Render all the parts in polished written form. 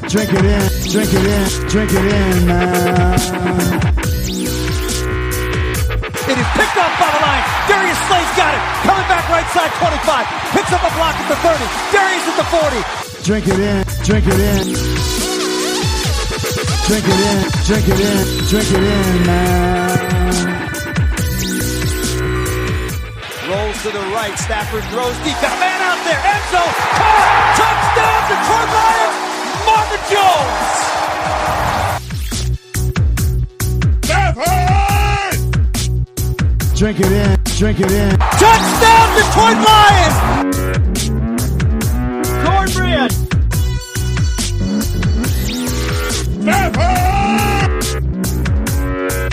Drink it in, drink it in, drink it in, man. It is picked off by the line. Darius Slay's got it. Coming back right side, 25. Picks up a block at the 30. Darius at the 40. Drink it in, drink it in. Drink it in, drink it in, drink it in, man. Rolls to the right. Stafford throws deep. Got a man out there. End zone. Caught. Touchdown, Detroit Lions. Marvin Jones. Drink it in, drink it in. Touchdown, Detroit Lions. Cornbread.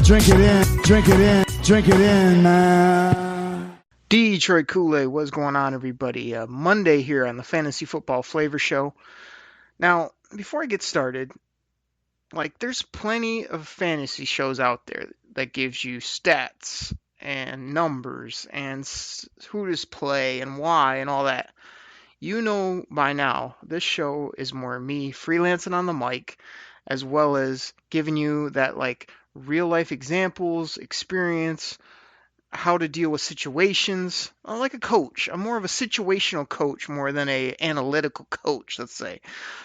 Drink it in, drink it in, drink it in, man. Detroit Koolaid, what's going on, everybody? Monday here on the Fantasy Football Flavor Show. Now, before I get started, there's plenty of fantasy shows out there that gives you stats and numbers and who to play and why and all that. You know by now, this show is more me freelancing on the mic, as well as giving you that real life examples, experience, how to deal with situations. I'm like a coach. I'm more of a situational coach more than a analytical coach, let's say.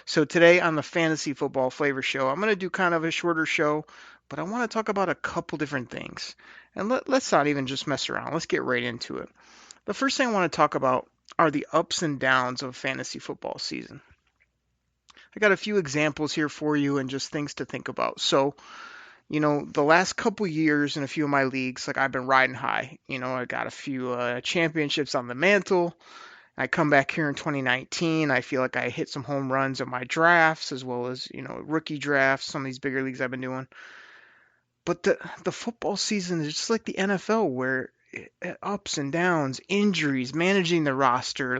So today on the Fantasy Football Flavor Show, I'm going to do kind of a shorter show, but I want to talk about a couple different things. And let's not even just mess around. Let's get right into it. The first thing I want to talk about are the ups and downs of fantasy football season. I got a few examples here for you and just things to think about. So, the last couple years in a few of my leagues, I've been riding high. I got a few championships on the mantle. I come back here in 2019. I feel like I hit some home runs in my drafts as well as, rookie drafts, some of these bigger leagues I've been doing. But the football season is just like the NFL where ups and downs, injuries, managing the roster,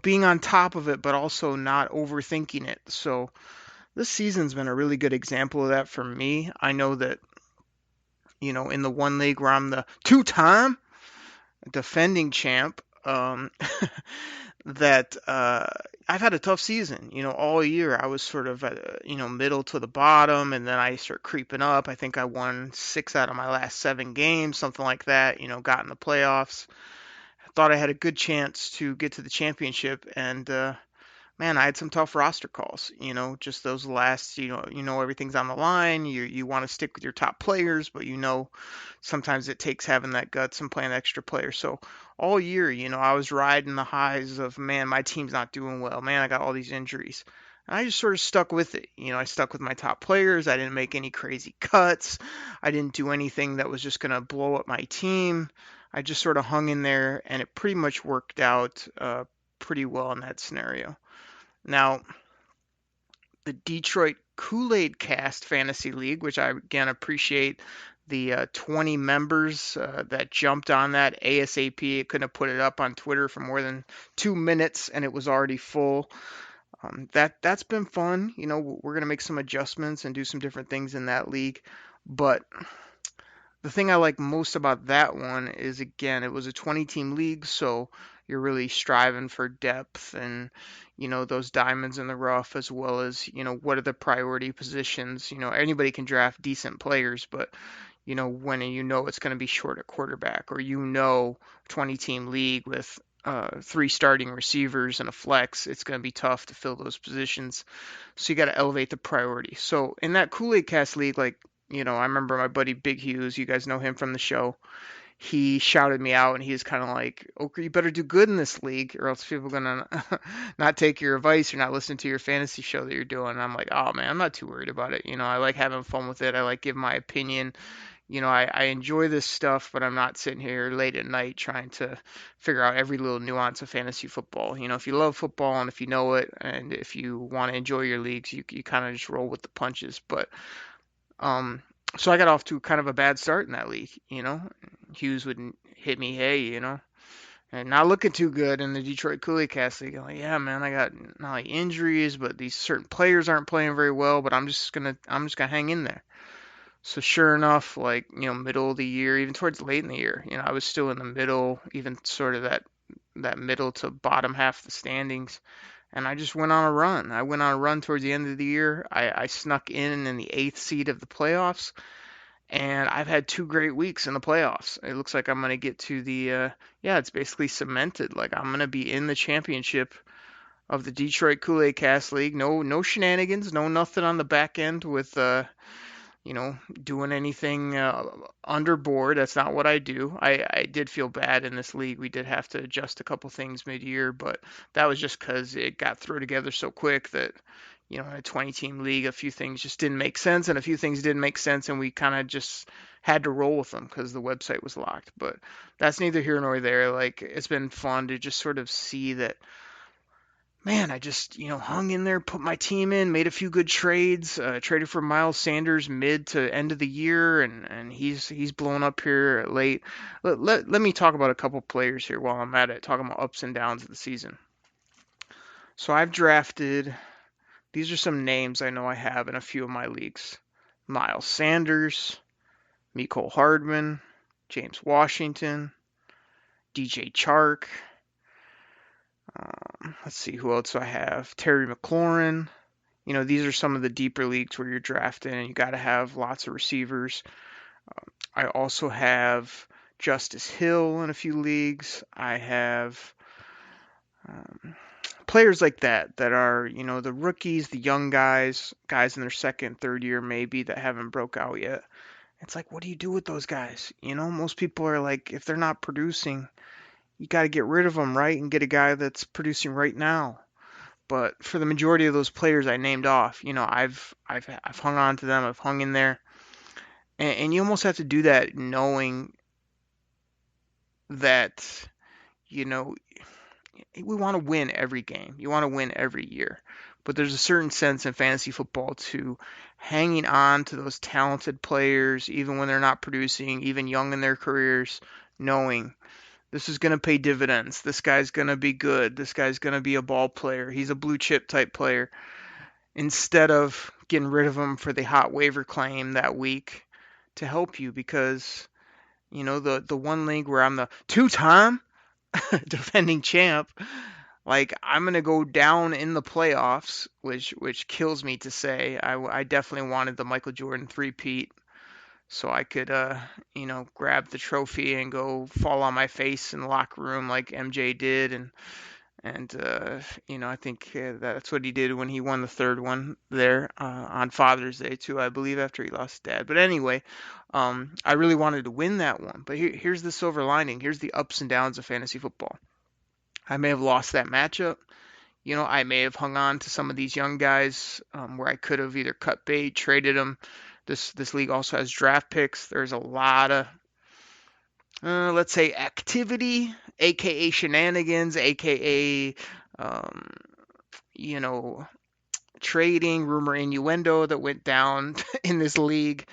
being on top of it, but also not overthinking it. So this season's been a really good example of that for me. I know that, in the one league where I'm the two-time defending champ, that I've had a tough season. All year I was sort of middle to the bottom, and then I start creeping up. I think I won 6 out of my last 7 games, something like that. Got in the playoffs. I thought I had a good chance to get to the championship, and man, I had some tough roster calls. Just those last, everything's on the line. You want to stick with your top players, but sometimes it takes having that guts and playing extra players. So all year, I was riding the highs of, man, my team's not doing well. Man, I got all these injuries. And I just sort of stuck with it. I stuck with my top players. I didn't make any crazy cuts. I didn't do anything that was just going to blow up my team. I just sort of hung in there, and it pretty much worked out pretty well in that scenario. Now, the Detroit Koolaid Cast Fantasy League, which I, again, appreciate the 20 members that jumped on that ASAP. It couldn't have put it up on Twitter for more than 2 minutes, and it was already full. That's been fun. We're going to make some adjustments and do some different things in that league. But the thing I like most about that one is, again, it was a 20-team league, so you're really striving for depth and, those diamonds in the rough, as well as, what are the priority positions. Anybody can draft decent players, but, when it's going to be short at quarterback, or 20-team league with 3 starting receivers and a flex, it's going to be tough to fill those positions. So you got to elevate the priority. So in that Koolaid Cast League, I remember my buddy Big Hughes, you guys know him from the show. He shouted me out, and he's kind of like, "Okay, you better do good in this league, or else people are going to not take your advice or not listen to your fantasy show that you're doing." And I'm like, "Oh, man, I'm not too worried about it. I like having fun with it. I like giving my opinion. I enjoy this stuff, but I'm not sitting here late at night trying to figure out every little nuance of fantasy football. If you love football and if you know it, and if you want to enjoy your leagues, you kind of just roll with the punches." But so I got off to kind of a bad start in that league. Hughes would hit me, "Hey, and not looking too good in the Detroit Koolaid Cast League." I'm like, "Yeah, man, I got not only injuries, but these certain players aren't playing very well, but I'm just gonna hang in there." So sure enough, middle of the year, even towards late in the year, I was still in the middle, even sort of that middle to bottom half of the standings. and I just went on a run. I went on a run towards the end of the year. I snuck in the eighth seed of the playoffs, and I've had 2 great weeks in the playoffs. It looks like I'm going to get to yeah, it's basically cemented. Like I'm going to be in the championship of the Detroit Koolaid Cast League. No shenanigans, no nothing on the back end with doing anything underboard. That's not what I do. I did feel bad in this league. We did have to adjust a couple things mid-year, but that was just because it got thrown together so quick that, in a 20-team league, a few things just didn't make sense, and a few things didn't make sense, and we kind of just had to roll with them because the website was locked. But that's neither here nor there. Like, it's been fun to just sort of see that, man, I just, hung in there, put my team in, made a few good trades, traded for Miles Sanders mid to end of the year, and he's blown up here late. Let me talk about a couple players here while I'm at it, talking about ups and downs of the season. So I've drafted, these are some names I know I have in a few of my leagues. Miles Sanders, Mecole Hardman, James Washington, DJ Chark. Let's see who else I have. Terry McLaurin. These are some of the deeper leagues where you're drafting and you got to have lots of receivers. I also have Justice Hill in a few leagues. I have players like that are, the rookies, the young guys in their second, third year maybe that haven't broke out yet. It's like, what do you do with those guys? Most people are like, if they're not producing, you got to get rid of them, right? And get a guy that's producing right now. But for the majority of those players I named off, I've hung on to them. I've hung in there, and you almost have to do that knowing that we want to win every game. You want to win every year, but there's a certain sense in fantasy football to hanging on to those talented players, even when they're not producing, even young in their careers, knowing this is going to pay dividends. This guy's going to be good. This guy's going to be a ball player. He's a blue chip type player. Instead of getting rid of him for the hot waiver claim that week to help you, because the one league where I'm the two-time defending champ, like I'm gonna go down in the playoffs, which kills me to say. I definitely wanted the Michael Jordan three-peat so I could grab the trophy and go fall on my face in the locker room like MJ did, and I think that's what he did when he won the third one there on Father's Day too, I believe, after he lost his dad. But anyway, I really wanted to win that one. But here's the silver lining. Here's the ups and downs of fantasy football. I may have lost that matchup. I may have hung on to some of these young guys where I could have either cut bait, traded them. This league also has draft picks. There's a lot of let's say activity, aka shenanigans, aka trading, rumor, innuendo that went down in this league,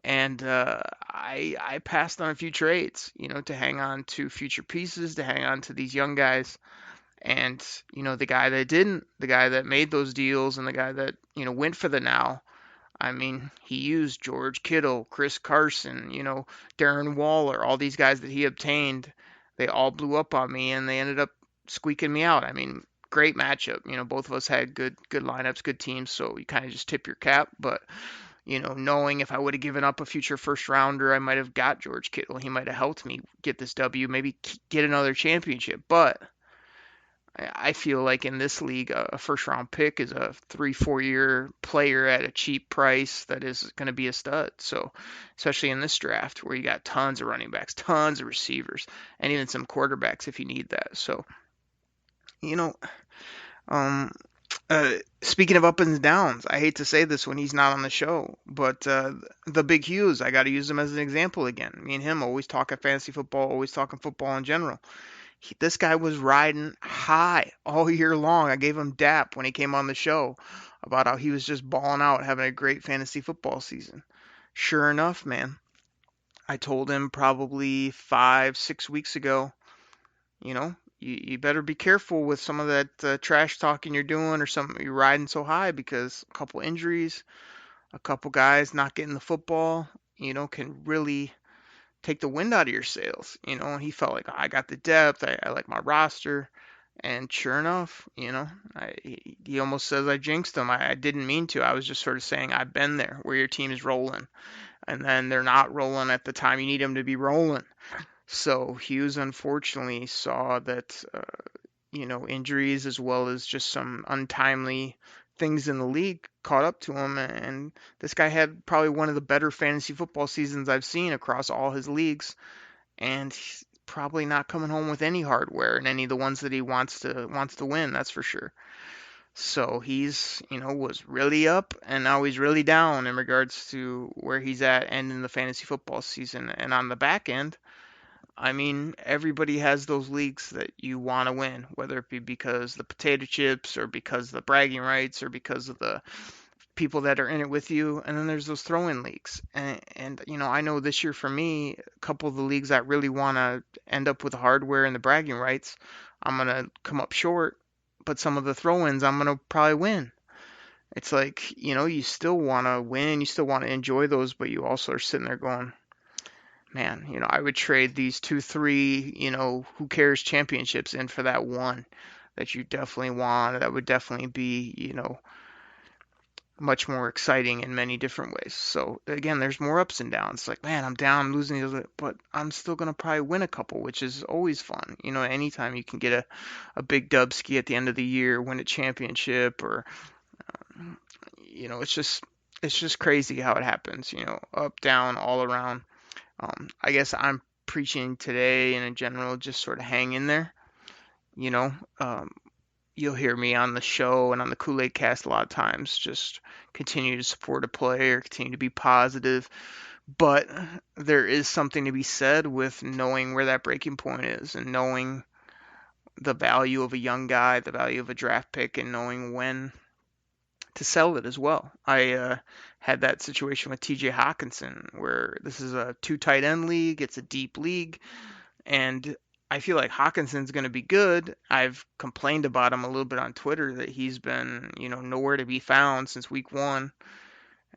and I passed on a few trades, to hang on to future pieces, to hang on to these young guys, and the guy that didn't, the guy that made those deals, and the guy that went for the now. I mean, he used George Kittle, Chris Carson, Darren Waller, all these guys that he obtained. They all blew up on me, and they ended up squeaking me out. I mean, great matchup. Both of us had good lineups, good teams, so you kind of just tip your cap. But, knowing if I would have given up a future first rounder, I might have got George Kittle. He might have helped me get this W, maybe get another championship. But I feel like in this league, a first round pick is a 3-4 year player at a cheap price that is going to be a stud. So, especially in this draft where you got tons of running backs, tons of receivers, and even some quarterbacks if you need that. So, speaking of up and downs, I hate to say this when he's not on the show, but the Big Hughes, I got to use him as an example again. Me and him always talking fantasy football, always talking football in general. This guy was riding high all year long. I gave him dap when he came on the show about how he was just balling out, having a great fantasy football season. Sure enough, man, I told him probably 5-6 weeks ago, you better be careful with some of that trash talking you're doing or something. You're riding so high because a couple injuries, a couple guys not getting the football, can really take the wind out of your sails, and he felt like, oh, I got the depth, I like my roster, And sure enough, he almost says I jinxed him. I didn't mean to. I was just sort of saying I've been there where your team's rolling, and then they're not rolling at the time you need them to be rolling. So Hughes unfortunately saw that, injuries as well as just some untimely things in the league caught up to him. And this guy had probably one of the better fantasy football seasons I've seen across all his leagues. And he's probably not coming home with any hardware in any of the ones that he wants to win, that's for sure. So he's, was really up and now he's really down in regards to where he's at and in the fantasy football season. And on the back end, I mean, everybody has those leagues that you want to win, whether it be because the potato chips or because the bragging rights or because of the people that are in it with you. And then there's those throw-in leagues. And I know this year for me, a couple of the leagues that really want to end up with the hardware and the bragging rights, I'm going to come up short. But some of the throw-ins, I'm going to probably win. It's like, you still want to win, you still want to enjoy those, but you also are sitting there going, man, I would trade these 2, 3, who cares championships in for that one that you definitely want. That would definitely be, much more exciting in many different ways. So again, there's more ups and downs. Like, man, I'm down, I'm losing these, but I'm still gonna probably win a couple, which is always fun. Anytime you can get a big dub ski at the end of the year, win a championship, or it's just crazy how it happens. Up, down, all around. I guess I'm preaching today and in general, just sort of hang in there. You know, um, you'll hear me on the show and on the Koolaid Cast a lot of times, just continue to support a player, continue to be positive. But there is something to be said with knowing where that breaking point is and knowing the value of a young guy, the value of a draft pick, and knowing when to sell it as well. I had that situation with TJ Hawkinson where this is a two tight end league, it's a deep league, and I feel like Hawkinson's going to be good. I've complained about him a little bit on Twitter that he's been, nowhere to be found since week 1.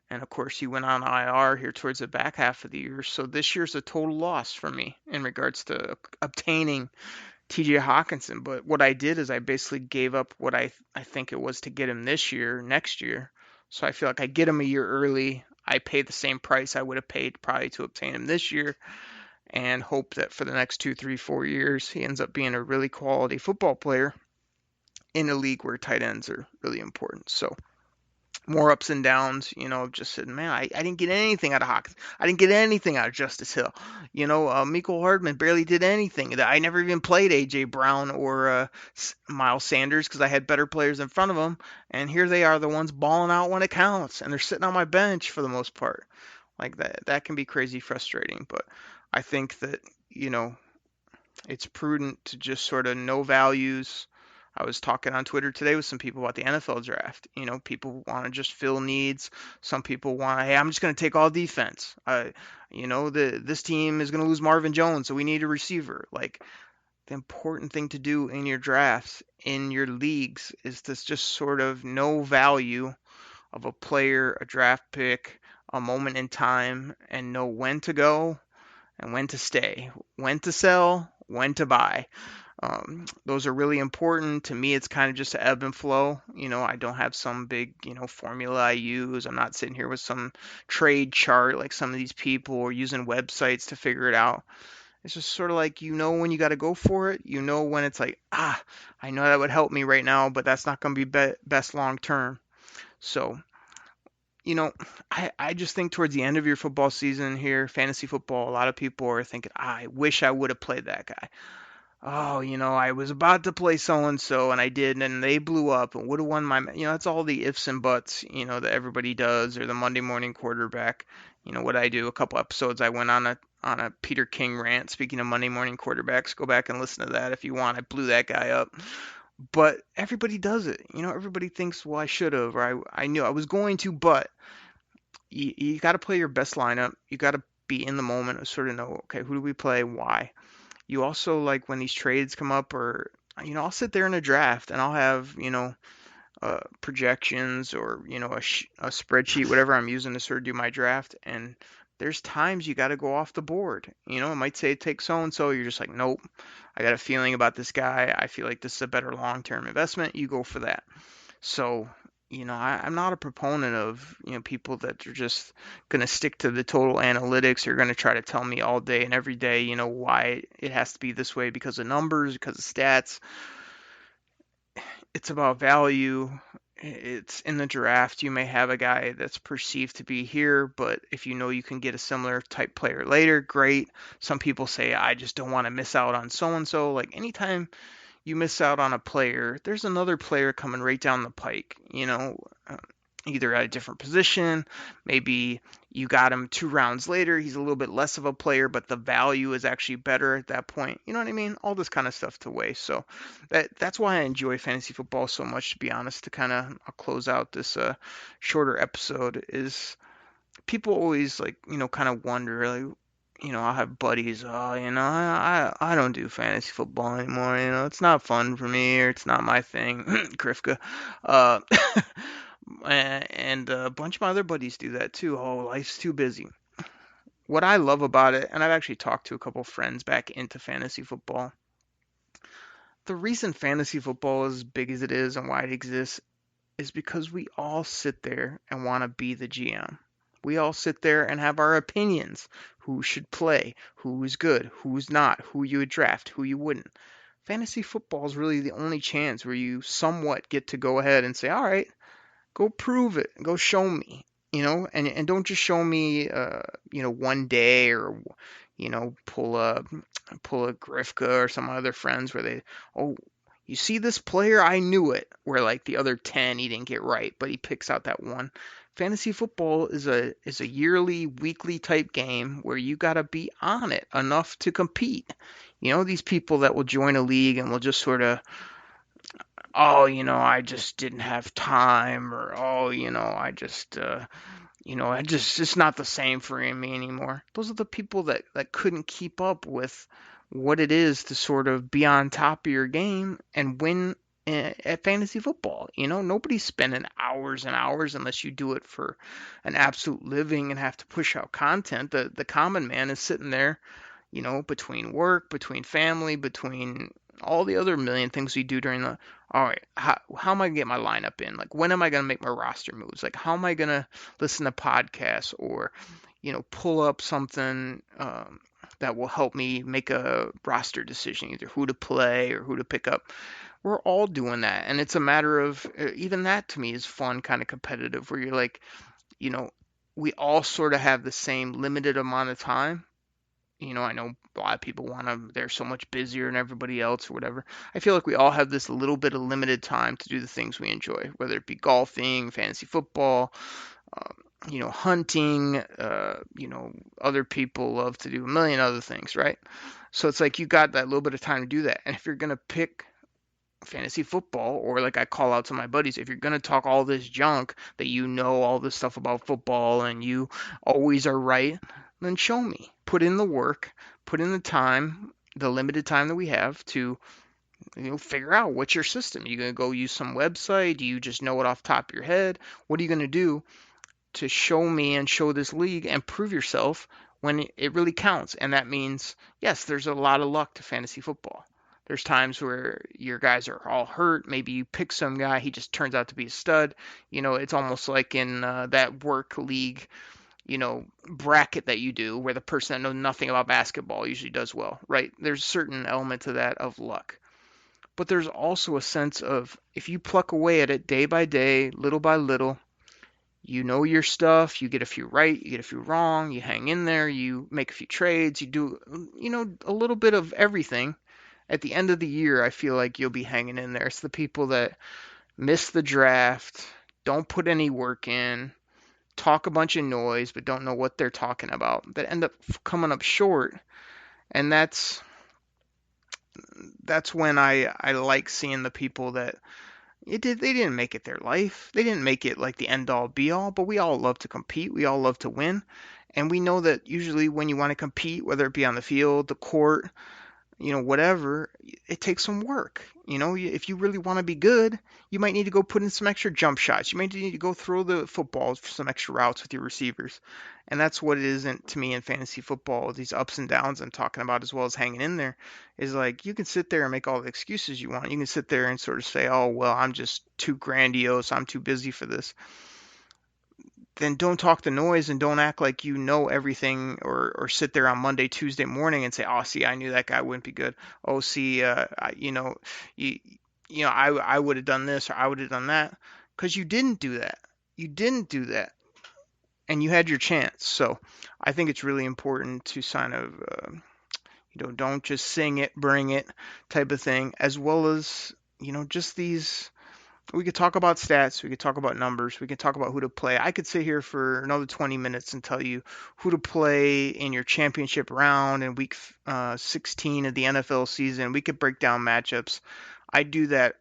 And of course, he went on IR here towards the back half of the year. So this year's a total loss for me in regards to obtaining TJ Hawkinson. But what I did is I basically gave up what I think it was to get him this year, next year. So I feel like I get him a year early. I pay the same price I would have paid probably to obtain him this year and hope that for the next 2, 3, 4 years, he ends up being a really quality football player in a league where tight ends are really important. So more ups and downs, just said, man, I didn't get anything out of Hawkins. I didn't get anything out of Justice Hill. Mecole Hardman barely did anything. I never even played A.J. Brown or Miles Sanders because I had better players in front of them. And here they are, the ones balling out when it counts. And they're sitting on my bench for the most part. Like that can be crazy frustrating. But I think that, it's prudent to just sort of know values. I was talking on Twitter today with some people about the NFL draft. People want to just fill needs. Some people want, hey, I'm just going to take all defense. This team is going to lose Marvin Jones, so we need a receiver. Like, the important thing to do in your drafts, in your leagues, is to just sort of know value of a player, a draft pick, a moment in time, and know when to go and when to stay, when to sell, when to buy. Those are really important. To me, it's kind of just an ebb and flow. I don't have some big, formula I use. I'm not sitting here with some trade chart like some of these people or using websites to figure it out. It's just sort of like, when you got to go for it. When it's like, I know that would help me right now, but that's not going to be best long term. So, I just think towards the end of your football season here, fantasy football, a lot of people are thinking, I wish I would have played that guy. Oh, I was about to play so-and-so and I did, and they blew up and would have won my, it's all the ifs and buts, that everybody does, or the Monday morning quarterback. What I do, a couple episodes, I went on a Peter King rant. Speaking of Monday morning quarterbacks, go back and listen to that if you want. I blew that guy up. But everybody does it. Everybody thinks, well, I should have, or I knew I was going to, but you got to play your best lineup. You got to be in the moment and sort of know, okay, who do we play? Why? You also, like, when these trades come up, or, I'll sit there in a draft and I'll have, projections or, a spreadsheet, whatever I'm using to sort of do my draft. And there's times you got to go off the board. It might say take so and so. You're just like, nope, I got a feeling about this guy. I feel like this is a better long-term investment. You go for that. So, I'm not a proponent of, people that are just going to stick to the total analytics, or going to try to tell me all day and every day, why it has to be this way because of numbers, because of stats. It's about value. It's in the draft. You may have a guy that's perceived to be here, but if you can get a similar type player later, great. Some people say, I just don't want to miss out on so-and-so. Like anytime you miss out on a player, there's another player coming right down the pike, either at a different position. Maybe you got him 2 rounds later. He's a little bit less of a player, but the value is actually better at that point. You know what I mean? All this kind of stuff to weigh. So that's why I enjoy fantasy football so much, to be honest. To kind of I'll close out this shorter episode, is people always kind of wonder, like, I'll have buddies, I don't do fantasy football anymore, it's not fun for me, or it's not my thing, Krifka. Uh, and a bunch of my other buddies do that too. Oh, life's too busy. What I love about it, and I've actually talked to a couple friends back into fantasy football, the reason fantasy football is as big as it is and why it exists is because we all sit there and want to be the GM. We all sit there and have our opinions. Who should play, who's good, who's not, who you would draft, who you wouldn't. Fantasy football is really the only chance where you somewhat get to go ahead and say, all right, go prove it, go show me, and don't just show me, one day, or, pull a Grifka or some other friends where they, oh, you see this player, I knew it, where like the other 10 he didn't get right, but he picks out that one. Fantasy football is a yearly, weekly type game where you got to be on it enough to compete. These people that will join a league and will just sort of, oh, I just didn't have time, or oh, it's not the same for me anymore. Those are the people that couldn't keep up with what it is to sort of be on top of your game and win at fantasy football. Nobody's spending hours and hours unless you do it for an absolute living and have to push out content. The common man is sitting there, between work, between family, between all the other million things we do during the, all right, how am I going to get my lineup in? Like, when am I going to make my roster moves? Like, how am I going to listen to podcasts, or, pull up something that will help me make a roster decision, either who to play or who to pick up. We're all doing that. And it's a matter of, even that to me is fun, kind of competitive, where you're like, we all sort of have the same limited amount of time. I know a lot of people they're so much busier than everybody else or whatever. I feel like we all have this little bit of limited time to do the things we enjoy, whether it be golfing, fantasy football, hunting, other people love to do a million other things, right? So it's like you got that little bit of time to do that. And if you're going to pick fantasy football, or like I call out to my buddies, if you're going to talk all this junk that all this stuff about football and you always are right, then show me. Put in the work, put in the time, the limited time that we have to figure out what's your system. You going to go use some website? Do you just know it off the top of your head? What are you going to do to show me and show this league and prove yourself when it really counts? And that means, yes, there's a lot of luck to fantasy football. There's times where your guys are all hurt. Maybe you pick some guy, he just turns out to be a stud. It's almost like in that work league, bracket that you do, where the person that knows nothing about basketball usually does well, right? There's a certain element to that of luck. But there's also a sense of, if you pluck away at it day by day, little by little, you know your stuff, you get a few right, you get a few wrong, you hang in there, you make a few trades, you do, a little bit of everything. At the end of the year, I feel like you'll be hanging in there. It's the people that miss the draft, don't put any work in, talk a bunch of noise, but don't know what they're talking about, that end up coming up short. And that's when I like seeing the people that they didn't make it their life. They didn't make it like the end all be all, but we all love to compete. We all love to win. And we know that usually when you want to compete, whether it be on the field, the court, whatever, it takes some work. If you really want to be good, you might need to go put in some extra jump shots. You might need to go throw the football for some extra routes with your receivers. And that's what it isn't to me in fantasy football. These ups and downs I'm talking about, as well as hanging in there, is like you can sit there and make all the excuses you want. You can sit there and sort of say, oh, well, I'm just too grandiose. I'm too busy for this. Then don't talk the noise and don't act like you know everything, or sit there on Monday, Tuesday morning and say, oh, see, I knew that guy wouldn't be good. Oh, see, I would have done this or I would have done that, because you didn't do that. You didn't do that. And you had your chance. So I think it's really important to kind of, don't just sing it, bring it type of thing, as well as, just these. We could talk about stats. We could talk about numbers. We could talk about who to play. I could sit here for another 20 minutes and tell you who to play in your championship round in week 16 of the NFL season. We could break down matchups. I do that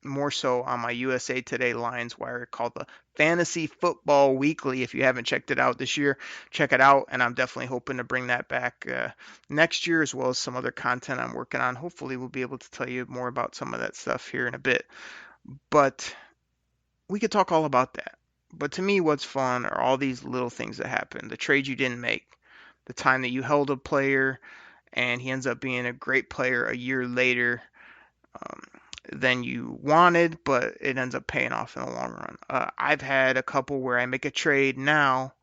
more so on my USA Today Lines Wire called the Fantasy Football Weekly. If you haven't checked it out this year, check it out. And I'm definitely hoping to bring that back next year, as well as some other content I'm working on. Hopefully we'll be able to tell you more about some of that stuff here in a bit. But we could talk all about that. But to me, what's fun are all these little things that happen. The trades you didn't make, the time that you held a player and he ends up being a great player a year later than you wanted, but it ends up paying off in the long run. I've had a couple where I make a trade now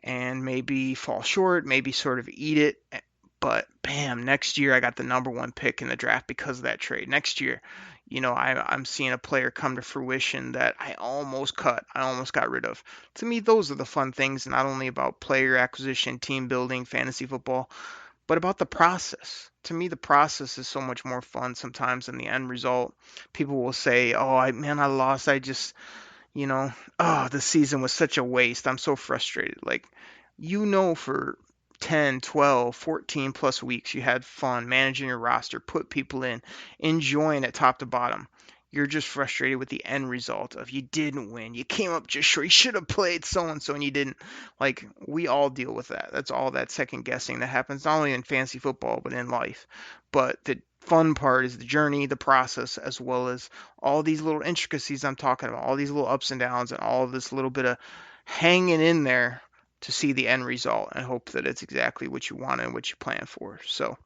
and maybe fall short, maybe sort of eat it. But bam, next year I got the number one pick in the draft because of that trade. Next year, I'm seeing a player come to fruition that I almost cut. I almost got rid of. To me, those are the fun things, not only about player acquisition, team building, fantasy football, but about the process. To me, the process is so much more fun sometimes than the end result. People will say, oh, I lost. I just, the season was such a waste. I'm so frustrated. Like, for 10, 12, 14 plus weeks, you had fun managing your roster, put people in, enjoying it top to bottom. You're just frustrated with the end result of you didn't win. You came up just short. You should have played so-and-so and you didn't. Like, we all deal with that. That's all that second guessing that happens, not only in fantasy football, but in life. But the fun part is the journey, the process, as well as all these little intricacies I'm talking about, all these little ups and downs, and all of this little bit of hanging in there to see the end result and hope that it's exactly what you want and what you plan for. So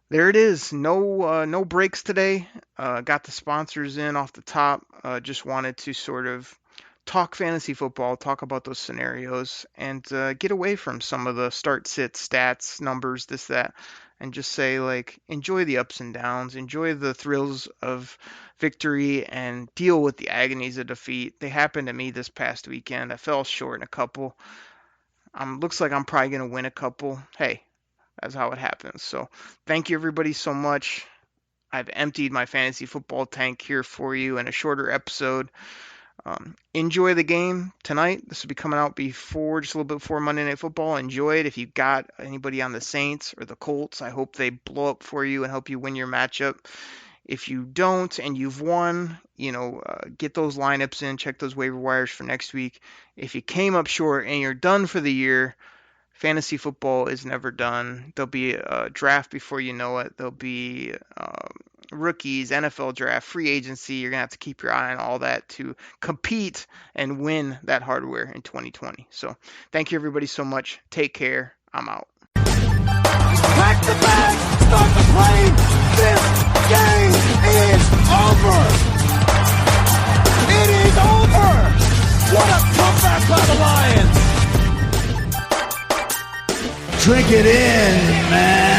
there it is. No breaks today. Got the sponsors in off the top. Just wanted to sort of talk fantasy football, talk about those scenarios, and get away from some of the start, sit, stats, numbers, this, that, and just say, like, enjoy the ups and downs, enjoy the thrills of victory, and deal with the agonies of defeat. They happened to me this past weekend. I fell short in a couple. Looks like I'm probably going to win a couple. Hey, that's how it happens. So thank you, everybody, so much. I've emptied my fantasy football tank here for you in a shorter episode. Enjoy the game tonight. This will be coming out just a little bit before Monday Night Football. Enjoy it. If you got anybody on the Saints or the Colts, I hope they blow up for you and help you win your matchup. If you don't and you've won, get those lineups in, check those waiver wires for next week. If you came up short and you're done for the year, fantasy football is never done. There'll be a draft before you know it. There'll be rookies, NFL draft, free agency. You're going to have to keep your eye on all that to compete and win that hardware in 2020. So thank you, everybody, so much. Take care. I'm out. Pack the bag, start the plane. This game is over. It is over. What a comeback by the Lions! Drink it in, man.